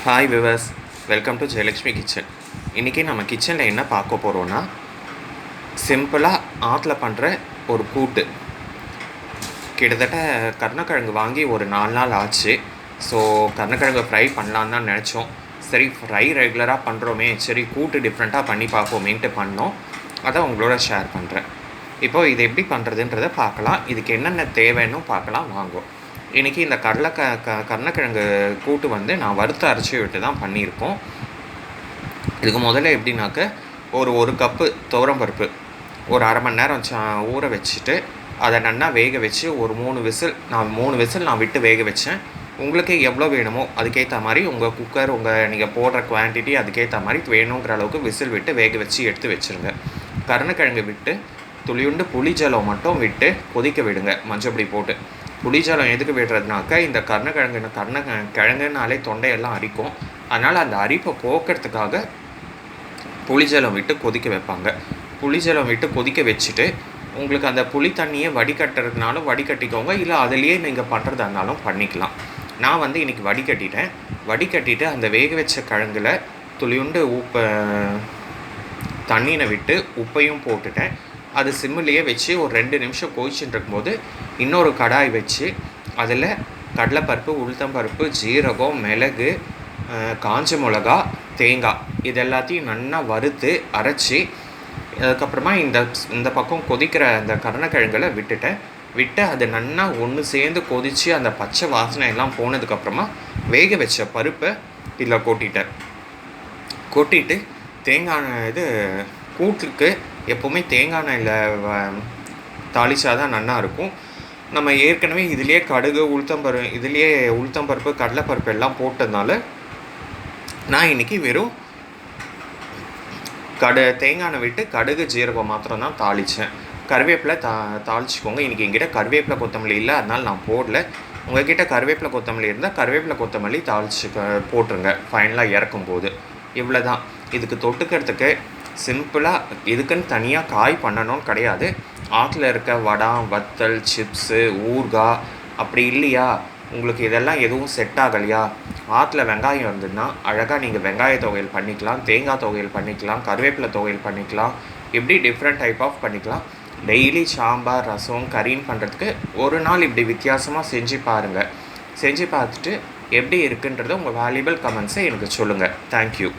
Hi viewers, welcome to Jayalakshmi kitchen. இன்றைக்கி நம்ம கிச்சனில் என்ன பார்க்க போகிறோன்னா, சிம்பிளாக ஆற்றுல பண்ணுற ஒரு கூட்டு. கிட்டத்தட்ட கருணக்கிழங்கு வாங்கி ஒரு 4 நாள் ஆச்சு. ஸோ கருணக்கிழங்கு ஃப்ரை பண்ணலான்னு தான் நினச்சோம். சரி, ஃப்ரை ரெகுலராக பண்ணுறோமே, சரி கூட்டு டிஃப்ரெண்ட்டாக பண்ணி பார்ப்போமேன்ட்டு பண்ணோம். அதை உங்களோட ஷேர் பண்ணுறேன். இப்போது இது எப்படி பண்ணுறதுன்றதை பார்க்கலாம். இதுக்கு என்னென்ன தேவைன்னு பார்க்கலாம் வாங்கும். இன்றைக்கி இந்த கருணக்கிழங்கு கூட்டு வந்து நான் வறுத்து அரைச்சி விட்டு தான் பண்ணியிருக்கோம். இதுக்கு முதல்ல எப்படின்னாக்க, ஒரு கப்பு துவரம்பருப்பு ஒரு அரை மணி நேரம் ஊற வச்சுட்டு அதை நல்லா வேக வச்சு ஒரு 3 விசில் நான் விட்டு வேக வச்சேன். உங்களுக்கு எவ்வளோ வேணுமோ அதுக்கேற்ற மாதிரி உங்கள் குக்கர், நீங்கள் போடுற குவான்டிட்டி அதுக்கேற்ற மாதிரி வேணுங்கிற அளவுக்கு விசில் விட்டு வேக வச்சு எடுத்து வச்சுருங்க. கருணக்கிழங்கு விட்டு துளியுண்டு புளிஜலம் மட்டும் விட்டு கொதிக்க விடுங்க, மஞ்சப்பொடி போட்டு. புளிஜலம் எதுக்கு விடுறதுனாக்கா, இந்த கருணக்கிழங்குனாலே தொண்டையெல்லாம் அரிக்கும். அதனால் அந்த அரிப்பை போக்குறதுக்காக புளிஜலம் விட்டு கொதிக்க வைப்பாங்க. புளிஜலம் விட்டு கொதிக்க வச்சுட்டு உங்களுக்கு அந்த புளி தண்ணியை வடிகட்டுறதுனாலும் வடிகட்டிக்கோங்க, இல்லை அதிலேயே நீங்கள் பண்ணுறதா இருந்தாலும் பண்ணிக்கலாம். நான் வந்து இன்றைக்கி வடிகட்டிட்டு அந்த வேக வச்ச கிழங்குல துளியுண்டு தண்ணியை விட்டு உப்பையும் போட்டுட்டேன். அது சிம்மிலேயே வச்சு ஒரு 2 நிமிஷம் கொதிச்சுட்டு இருக்கும்போது இன்னொரு கடாய் வச்சு அதில் கடலைப்பருப்பு, உளுத்தம்பருப்பு, ஜீரகம், மிளகு, காஞ்ச மிளகா, தேங்காய் இது எல்லாத்தையும் நல்லா வறுத்து அரைச்சி அதுக்கப்புறமா இந்த பக்கம் கொதிக்கிற அந்த கருணக்கிழங்குல விட்டு அது நல்லா ஒன்று சேர்ந்து கொதித்து அந்த பச்சை வாசனை எல்லாம் போனதுக்கப்புறமா வேக வச்ச பருப்பை இதில் கொட்டிட்டு தேங்காய் கூட்டுக்கு எப்போவுமே தேங்காய் எண்ணெயில் தாளிச்சா தான் நல்லா இருக்கும். நம்ம ஏற்கனவே இதுலேயே கடுகு, உளுத்தம்பருப்பு, கடலைப்பருப்பு எல்லாம் போட்டதுனால நான் இன்றைக்கி வெறும் தேங்காய் எண்ணெய் விட்டு கடுகு, ஜீரகம் மாத்திரம் தான் தாளித்தேன். கருவேப்பிலை தாளிச்சிக்கோங்க. இன்றைக்கி என்கிட்ட கருவேப்பிலை கொத்தமல்லி இல்லை, அதனால் நான் போடல. உங்கள்கிட்ட கருவேப்பிலை கொத்தமல்லி இருந்தால் கருவேப்பிலை கொத்தமல்லி தாளிச்சு போட்டுருங்க ஃபைனலாக இறக்கும்போது. இவ்வளோ தான். இதுக்கு தொட்டுக்கிறதுக்கு சிம்பிளாக இதுக்குன்னு தனியாக காய் பண்ணணும்னு கிடையாது. ஆற்றுல இருக்க வடம், வத்தல், சிப்ஸு, ஊறுகாய் அப்படி இல்லையா, உங்களுக்கு இதெல்லாம் எதுவும் செட் ஆகலையா, ஆற்றுல வெங்காயம் இருந்ததுன்னா அழகாக நீங்கள் வெங்காய துவையல் பண்ணிக்கலாம், தேங்காய் துவையல் பண்ணிக்கலாம், கருவேப்பிலை துவையல் பண்ணிக்கலாம். இப்படி டிஃப்ரெண்ட் டைப் ஆஃப் பண்ணிக்கலாம். டெய்லி சாம்பார், ரசம், கறின்னு பண்ணுறதுக்கு ஒரு நாள் இப்படி வித்தியாசமாக செஞ்சு பாருங்கள். செஞ்சு பார்த்துட்டு எப்படி இருக்குன்றதை உங்கள் வேல்யூபிள் கமெண்ட்ஸை எனக்கு சொல்லுங்கள். தேங்க்யூ.